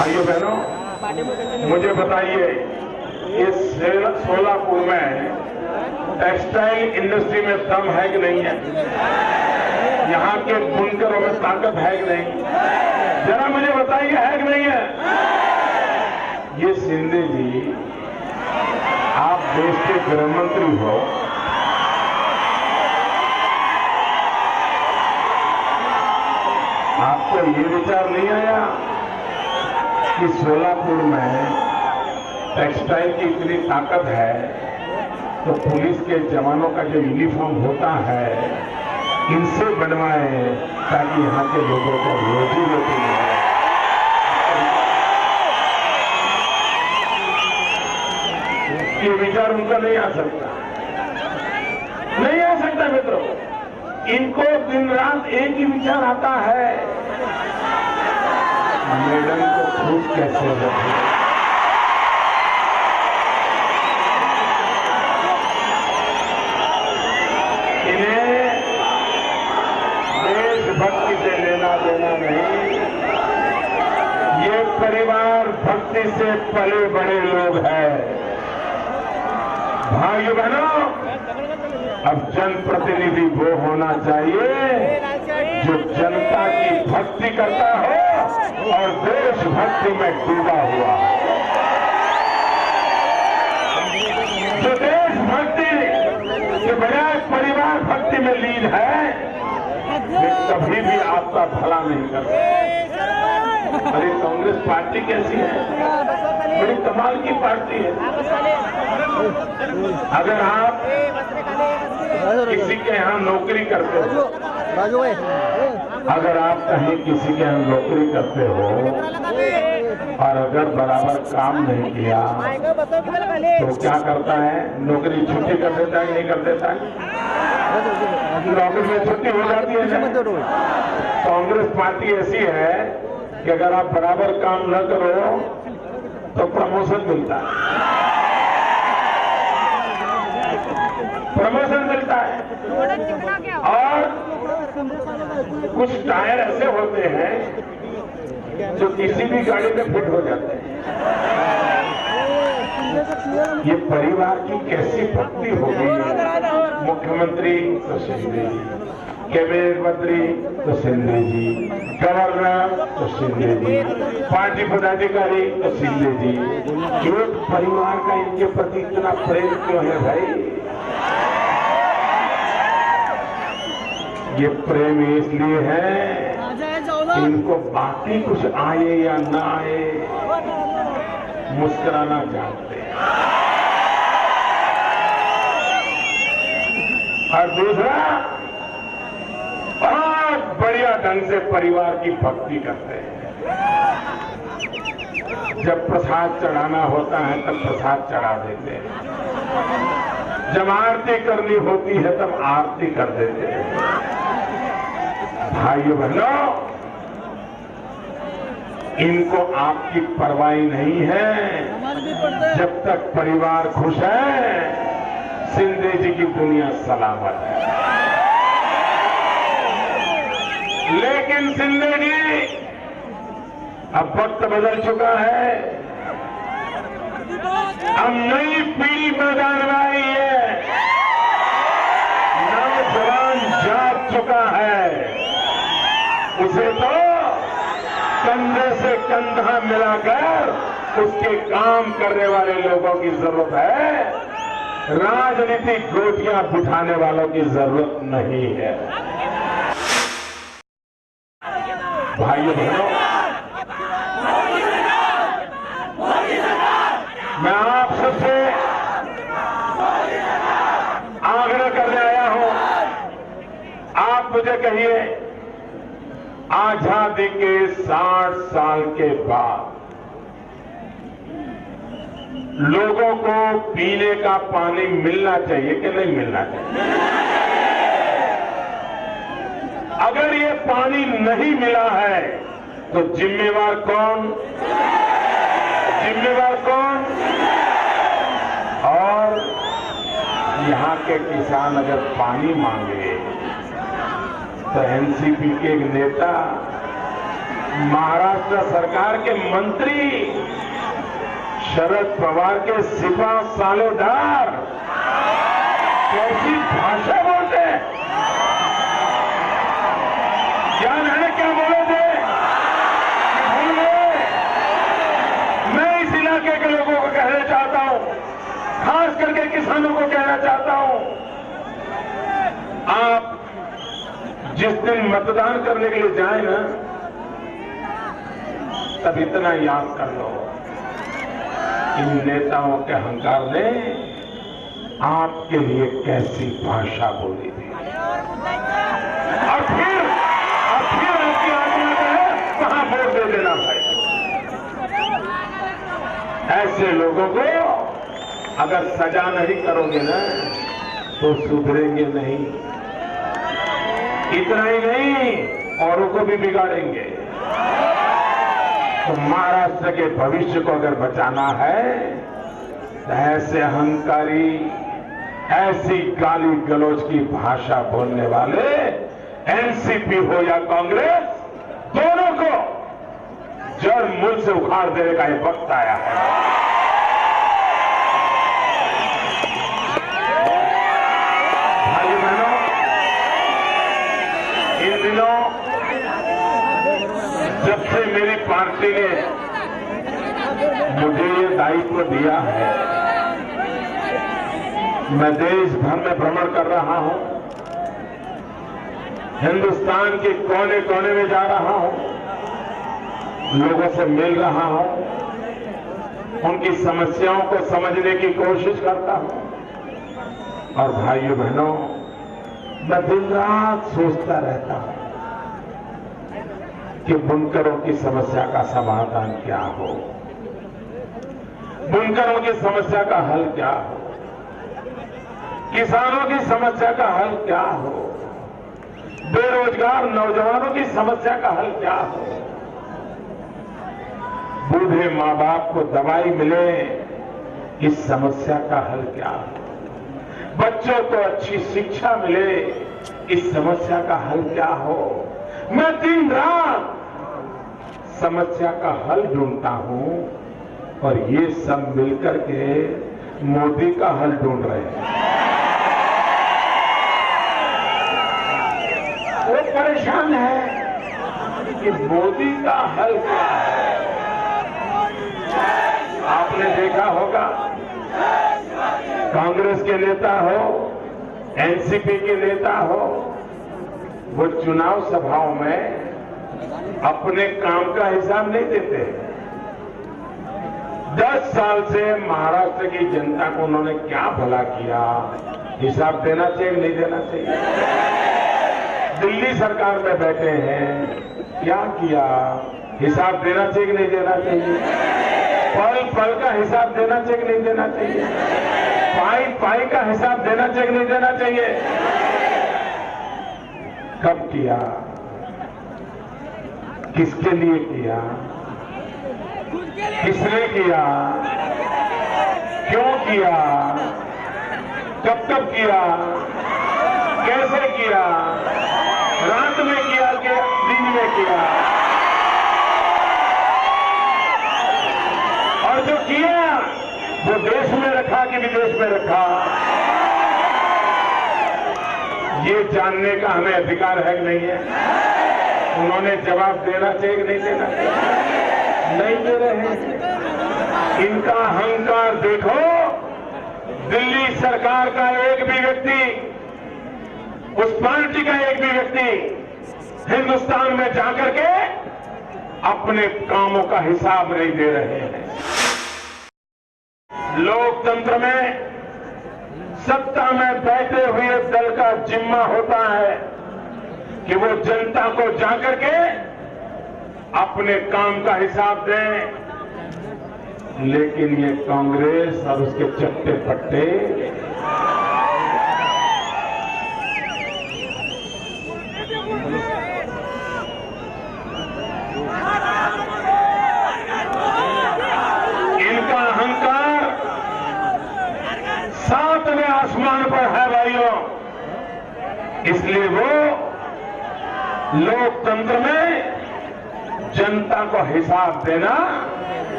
भाइयों बहनों, मुझे बताइए इस सोलापुर में टेक्सटाइल इंडस्ट्री में दम है कि नहीं है? यहाँ के बुनकरों में ताकत है कि नहीं? जरा मुझे बताइए, है कि नहीं है? ये शिंदे जी, आप देश के गृह मंत्री हो, आपको ये विचार नहीं आया कि सोलापुर में टेक्सटाइल की इतनी ताकत है तो पुलिस के जवानों का जो यूनिफॉर्म होता है इनसे बनवाए ताकि यहाँ के लोगों को रोजी रोटी मिले। ये विचार उनका नहीं आ सकता, नहीं आ सकता मित्रों। इनको दिन रात एक ही विचार आता है, मैडम को खुश कैसे रखें। इन्हें देशभक्ति से लेना देना नहीं, ये परिवार भक्ति से पले बड़े लोग हैं। भाइयों बहनों, अब जनप्रतिनिधि वो होना चाहिए जो जनता की भक्ति करता हो और देशभक्ति में डूबा हुआ। जो देशभक्ति के बजाय परिवार भक्ति में लीन है, वे कभी भी आपका भला नहीं करते। अरे कांग्रेस पार्टी कैसी है? बड़ी कमाल की पार्टी है। अगर आप किसी के यहाँ नौकरी करते हो, अगर आप कहीं किसी के यहाँ नौकरी करते हो और अगर बराबर काम नहीं किया तो क्या करता है? नौकरी छुट्टी कर देता है, नहीं कर देता है? नौकरी में छुट्टी हो जाती है। कांग्रेस पार्टी ऐसी है कि अगर आप बराबर काम न करो तो प्रमोशन मिलता है, प्रमोशन मिलता है। और कुछ टायर ऐसे होते हैं जो किसी भी गाड़ी में फिट हो जाते हैं। ये परिवार की कैसी भक्ति होगी? मुख्यमंत्री तो शिंदे जी, कैबिनेट मंत्री तो शिंदे जी, गवर्नर तो शिंदे जी, पार्टी पदाधिकारी तो शिंदे जी। एक परिवार का इनके प्रति इतना प्रेम क्यों है भाई? ये प्रेम इसलिए है कि इनको बाकी कुछ आए या ना आए, मुस्कुराना जानते हैं। और दूसरा, बहुत बढ़िया ढंग से परिवार की भक्ति करते हैं। जब प्रसाद चढ़ाना होता है तब प्रसाद चढ़ा देते हैं, जब आरती करनी होती है तब आरती कर देते हैं। भाइयों बहनों, इनको आपकी परवाह नहीं है। जब तक परिवार खुश है, शिंदे जी की दुनिया सलामत है। लेकिन शिंदे जी, अब वक्त बदल चुका है, अब नई पीढ़ी मैदान में आई है, नौजवान जाग चुका है। उसे तो कंधे से कंधा मिलाकर उसके काम करने वाले लोगों की जरूरत है, राजनीतिक गोटियां बिठाने वालों की जरूरत नहीं है। भाइयों बहनों, मैं आप सबसे आग्रह करने आया हूं, आप मुझे कहिए, आजादी के 60 साल के बाद लोगों को पीने का पानी मिलना चाहिए कि नहीं मिलना चाहिए? अगर ये पानी नहीं मिला है तो जिम्मेवार कौन? जिम्मेवार कौन? और यहाँ के किसान अगर पानी मांगे तो एनसीपी के एक नेता महाराष्ट्र सरकार के मंत्री शरद पवार के सिपा सालेदार कैसी भाषा बोलते हैं। क्या मैंने क्या बोले थे भूल गए। मैं इस इलाके के लोगों को कहना चाहता हूं, खास करके किसानों को कहना चाहता हूं, आप जिस दिन मतदान करने के लिए जाए ना, तब इतना याद कर लो, इन नेताओं के अहंकार ने आपके लिए कैसी भाषा बोली थी। और फिर आपकी आज्ञा है वहां वोट दे देना भाई। ऐसे लोगों को अगर सजा नहीं करोगे ना तो सुधरेंगे नहीं। इतना ही नहीं, औरों को भी बिगाड़ेंगे। तो महाराष्ट्र के भविष्य को अगर बचाना है तो ऐसे अहंकारी, ऐसी गाली गलौज की भाषा बोलने वाले एनसीपी हो या कांग्रेस, दोनों को जड़ मूल से उखाड़ देने का ये वक्त आया है। भाई बहनों, इन दिनों जब से मेरी पार्टी ने मुझे ये दायित्व दिया है, मैं देश भर में भ्रमण कर रहा हूं, हिंदुस्तान के कोने कोने में जा रहा हूं, लोगों से मिल रहा हूं, उनकी समस्याओं को समझने की कोशिश करता हूं। और भाइयों बहनों, मैं दिन रात सोचता रहता हूं कि बुनकरों की समस्या का समाधान क्या हो, बुनकरों की समस्या का हल क्या हो, किसानों की समस्या का हल क्या हो, बेरोजगार नौजवानों की समस्या का हल क्या हो, बूढ़े मां बाप को दवाई मिले, इस समस्या का हल क्या हो, बच्चों को अच्छी शिक्षा मिले, इस समस्या का हल क्या हो। मैं दिन रात समस्या का हल ढूंढता हूं और ये सब मिलकर के मोदी का हल ढूंढ रहे हैं। वो परेशान है कि मोदी का हल क्या है। आपने देखा होगा, कांग्रेस के नेता हो, एनसीपी के नेता हो, वो चुनाव सभाओं में अपने काम का हिसाब नहीं देते। 10 साल से महाराष्ट्र की जनता को उन्होंने क्या भला किया, हिसाब देना चाहिए नहीं देना चाहिए। दिल्ली सरकार में बैठे हैं, क्या किया, हिसाब देना चाहिए नहीं देना चाहिए। पल पल का हिसाब देना चाहिए नहीं देना चाहिए। पाई पाई का हिसाब देना चाहिए नहीं देना चाहिए। कब किया, किसके लिए किया, किसने किया, क्यों किया, कब कब किया, कैसे किया, रात में किया कि दिन में किया, और जो किया वो देश में रखा कि विदेश में रखा, ये जानने का हमें अधिकार है कि नहीं है। उन्होंने जवाब देना चाहिए कि नहीं देना चाहिए, नहीं दे रहे। इनका अहंकार देखो। दिल्ली सरकार का एक भी व्यक्ति, उस पार्टी का एक भी व्यक्ति हिंदुस्तान में जाकर के अपने कामों का हिसाब नहीं दे रहे हैं। लोकतंत्र में सत्ता में बैठे हुए दल का जिम्मा होता है कि वो जनता को जाकर के अपने काम का हिसाब दें, लेकिन ये कांग्रेस और उसके चट्टे पट्टे इनका अहंकार 7वें आसमान पर है भाइयों। इसलिए वो लोकतंत्र में जनता को हिसाब देना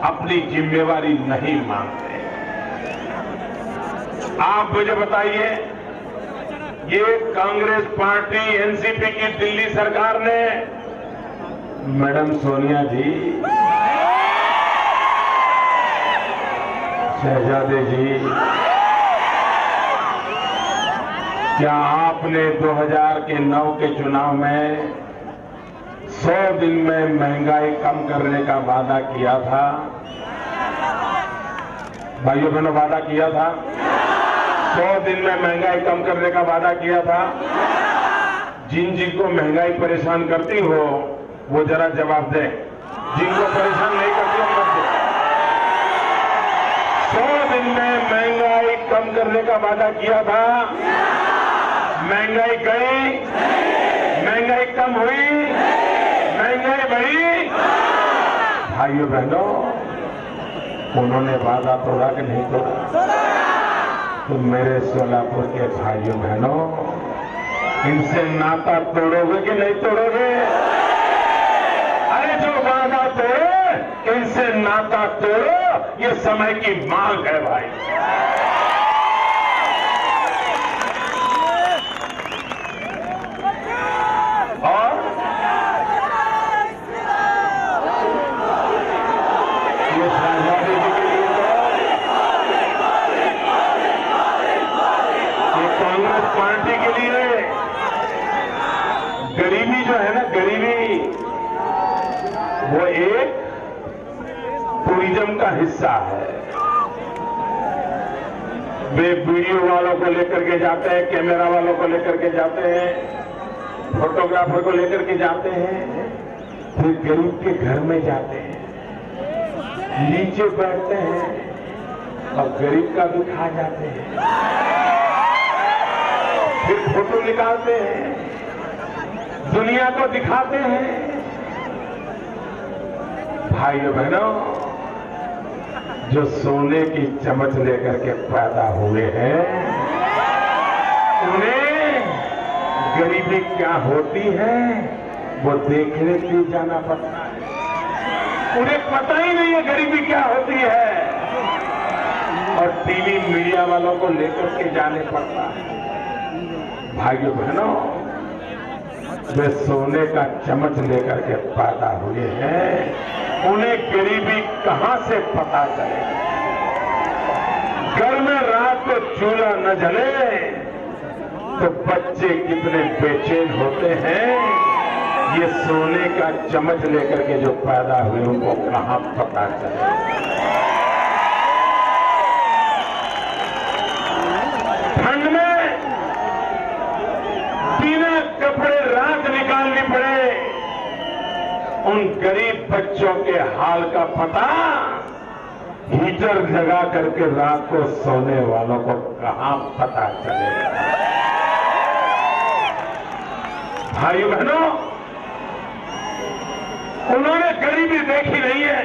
अपनी जिम्मेवारी नहीं मानते। आप मुझे बताइए, ये कांग्रेस पार्टी एनसीपी की दिल्ली सरकार ने मैडम सोनिया जी, शहजादे जी, क्या आपने 2009 के चुनाव में 100 दिन में महंगाई कम करने का वादा किया था? भाइयों बहनों, वादा किया था? 100 दिन में महंगाई कम करने का वादा किया था। जिनको महंगाई परेशान करती हो वो जरा जवाब दें। जिनको परेशान नहीं करती हो मत दें। 100 दिन में महंगाई कम करने का वादा किया था। महंगाई गई? महंगाई कम हुई? महंगाई बढ़ी? भाइयों बहनों, उन्होंने वादा तोड़ा कि नहीं तोड़ा? तो मेरे सोलापुर के भाइयों बहनों, इनसे नाता तोड़ोगे कि नहीं तोड़ोगे? अरे जो वादा तोड़े इनसे नाता तोड़ो, ये समय की मांग है भाई। और ये शहजादी जी के लिए तो ये कांग्रेस पार्टी के लिए गरीबी जो है ना, गरीबी वो एक टूरिज्म का हिस्सा है। वे वीडियो वालों को लेकर के जाते हैं, कैमरा वालों को लेकर के जाते हैं, फोटोग्राफर को लेकर के जाते हैं, फिर गरीब के घर में जाते हैं, नीचे बैठते हैं और गरीब का भी खा जाते हैं, फिर फोटो निकालते हैं, दुनिया को दिखाते हैं। भाइयों बहनों, जो सोने की चम्मच लेकर के पैदा हुए हैं, उन्हें गरीबी क्या होती है वो देखने के लिए जाना पड़ता है। उन्हें पता ही नहीं है गरीबी क्या होती है, और टीवी मीडिया वालों को लेकर के जाने पड़ता है। भाइयों बहनों, वे सोने का चम्मच लेकर के पैदा हुए हैं, उन्हें गरीबी कहां से पता चले? घर में रात को चूल्हा न जले तो बच्चे कितने बेचैन होते हैं। ये सोने का चम्मच लेकर के जो पैदा हुए उनको कहां पता चले? ठंड में बिना कपड़े रात निकालनी पड़े, उन गरीब बच्चों के हाल का पता हीटर जगा करके रात को सोने वालों को कहां पता चलेगा? भाइयों बहनों, उन्होंने गरीबी देखी नहीं है।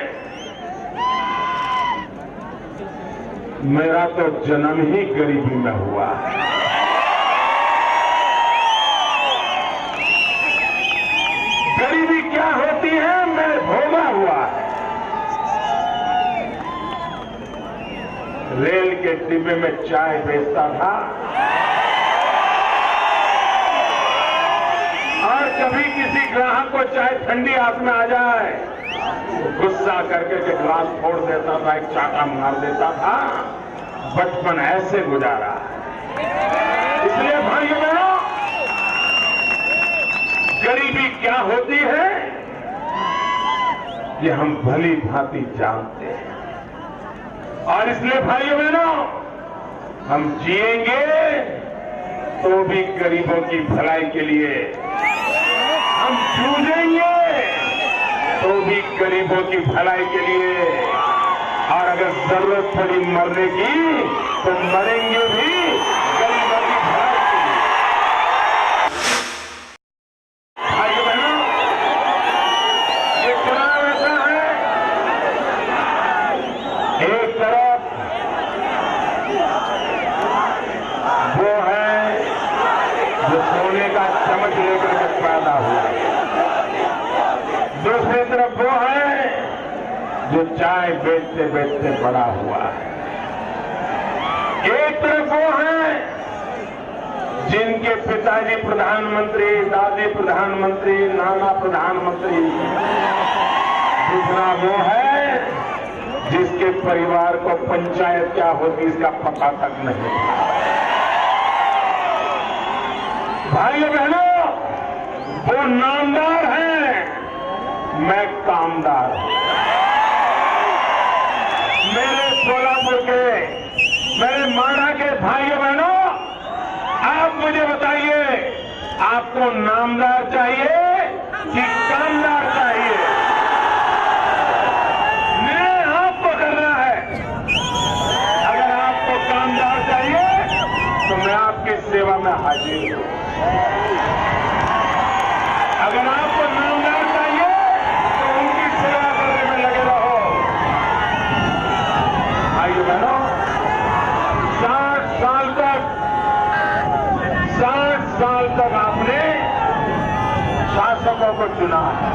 मेरा तो जन्म ही गरीबी में हुआ है। गरीबी क्या होती है मैं भोगा हुआ है। रेल के डिब्बे में चाय बेचता था, और कभी किसी ग्राहक को चाय ठंडी हाथ में आ जाए तो गुस्सा करके के गिलास फोड़ देता था, एक चाटा मार देता था। बचपन ऐसे गुजारा है। इसलिए भाइयों बहनों, गरीबी क्या होती है ये हम भली भांति जानते हैं, और इसलिए भाइयों बहनों, हम जिएंगे तो भी गरीबों की भलाई के लिए, हम जूझेंगे तो भी गरीबों की भलाई के लिए, और अगर जरूरत पड़ी मरने की तो मरेंगे भी गरीबों की भलाई के लिए। भाइयों बहनों, ये चुनाव ऐसा है, एक तरफ वो है जो सोने का चम्मच लेकर के पैदा हुआ, दूसरी तरफ वो है जो चाय बेचते बेचते बड़ा हुआ है। एक तरफ वो है जिनके पिताजी प्रधानमंत्री, दादी प्रधानमंत्री, नाना प्रधानमंत्री। दूसरा वो है जिसके परिवार को पंचायत क्या होती इसका पता तक नहीं। भाइयों बहनों, वो नामदार है, मैं कामदार हूं। मेरे सोलापुर के, मेरे माणा के भाइयों बहनों, आप मुझे बताइए, आपको नामदार चाहिए कि कामदार चाहिए? निर्णय आपको करना है। अगर आपको कामदार चाहिए तो मैं आपकी सेवा में हाजिर हूं। अगर आपको नामदार चाहिए तो उनकी सेवा करने में लगे रहो। भाइयों बहनों, 60 साल तक आपने शासकों को चुना है।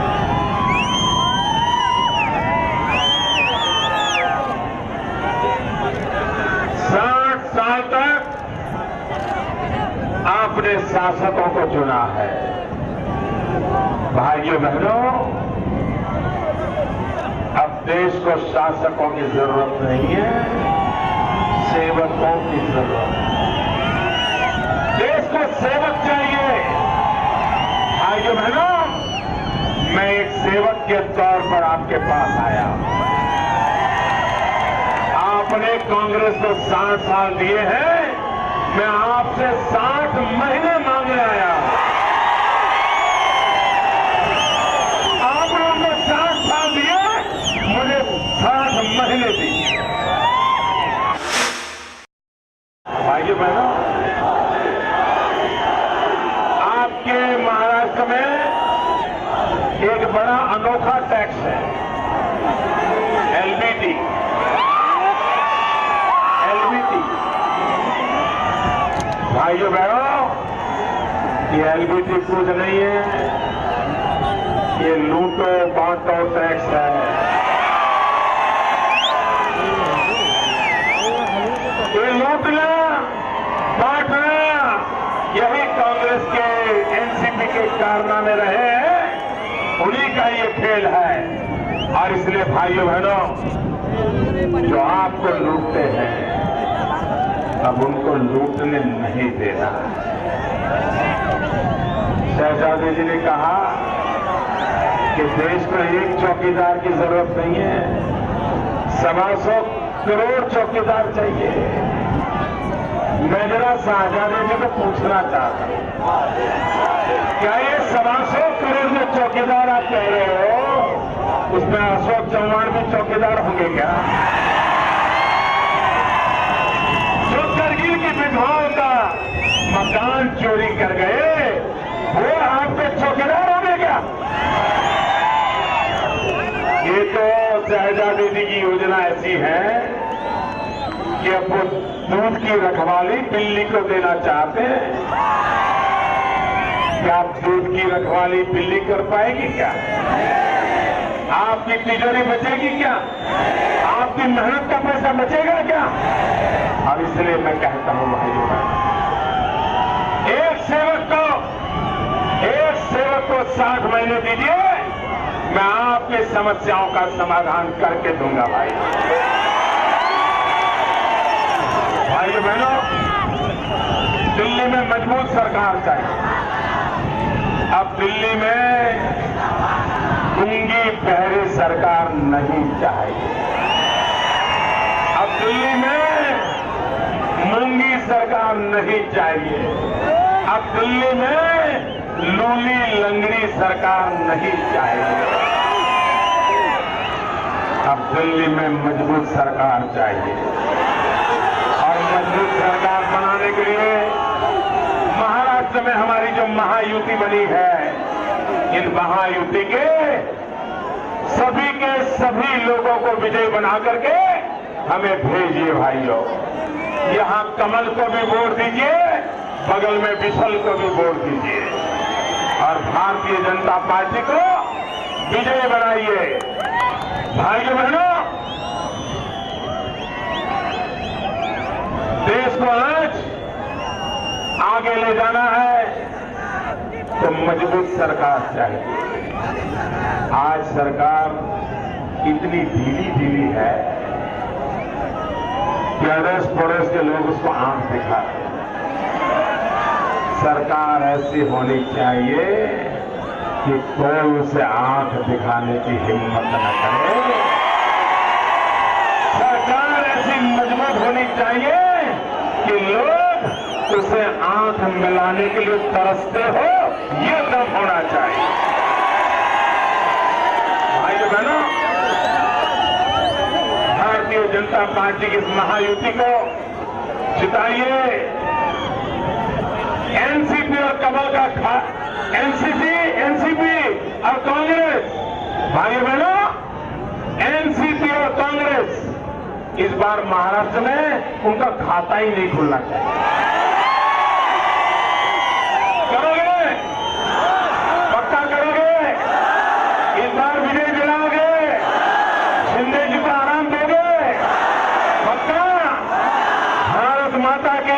साल तक आपने शासकों को चुना है। भाइयों बहनों, अब देश को शासकों की जरूरत नहीं है, सेवकों की जरूरत है। देश को सेवक चाहिए। भाइयों बहनों, मैं एक सेवक के तौर पर आपके पास आया। आपने कांग्रेस को 60 साल दिए हैं, मैं आपसे 60 महीने मांगने आया। आपने उनको 60 साल दिए, मुझे 60 महीने दिए। भाइयों बहनों, आपके महाराष्ट्र में एक बड़ा अनोखा टैक्स है, एलबीटी। भाइयों बहनों, ये एलबीटी कुछ नहीं है, ये लूटो बांटो टैक्स है। ये लूटना बांटना, यही कांग्रेस के, एनसीपी के कारनामे रहे हैं, उन्हीं का ये खेल है। और इसलिए भाइयों बहनों, जो आपको लूटते हैं अब उनको लूटने नहीं देना। शहजादी जी ने कहा कि देश को एक चौकीदार की जरूरत नहीं है, 125 करोड़ चौकीदार चाहिए। मैं जरा शहजादी जी को पूछना चाहता हूं, क्या ये 125 करोड़ जो चौकीदार आप कह रहे हो, उसमें अशोक चौहान भी चौकीदार होंगे क्या? की विधवाओं का मकान चोरी कर गए, वो आपके चौकीदार होंगे क्या? ये तो शहजादी जी की योजना ऐसी है कि अब वो दूध की रखवाली बिल्ली को देना चाहते हैं। क्या आप दूध की रखवाली बिल्ली कर पाएगी क्या? आपकी तिजोरी बचेगी क्या? आपकी मेहनत का पैसा बचेगा क्या? और इसलिए मैं कहता हूं भाइयों, एक सेवक को 60 महीने दीजिए, मैं आपकी समस्याओं का समाधान करके दूंगा। भाइयों बहनों, दिल्ली में मजबूत सरकार चाहिए। अब दिल्ली में गूंगी बहरी सरकार नहीं चाहिए। अब दिल्ली में मूंगी सरकार नहीं चाहिए। अब दिल्ली में लूली लंगड़ी सरकार नहीं चाहिए। अब दिल्ली में मजबूत सरकार चाहिए। और मजबूत सरकार बनाने के लिए महाराष्ट्र में हमारी जो महायुति बनी है, इन महायुति के सभी लोगों को विजयी बना करके हमें भेजिए भाइयों। यहां कमल को भी वोट दीजिए, बगल में विशल को भी वोट दीजिए, और भारतीय जनता पार्टी को विजय बनाइए। भाइयों बहनों, देश को आज आगे ले जाना है तो मजबूत सरकार चाहिए। आज सरकार इतनी ढीली है कि अड़ोस पड़ोस के लोग उसको आंख दिखा रहे हैं। सरकार ऐसी होनी चाहिए कि कोई उसे आंख दिखाने की हिम्मत न करे। सरकार ऐसी मजबूत होनी चाहिए कि लोग उसे आंख मिलाने के लिए तरसते हो, ये दम होना चाहिए। भाइयों बहनों, भारतीय जनता पार्टी की इस महायुति को जिताइए। एनसीपी और कमल का एनसीपी और कांग्रेस, भाइयों बहनों, एनसीपी और कांग्रेस इस बार महाराष्ट्र में उनका खाता ही नहीं खुलना चाहिए। करोगे? पक्का करोगे? इस बार विजय दिलाओगे? शिंदे जी को आराम दोगे? पक्का? भारत माता के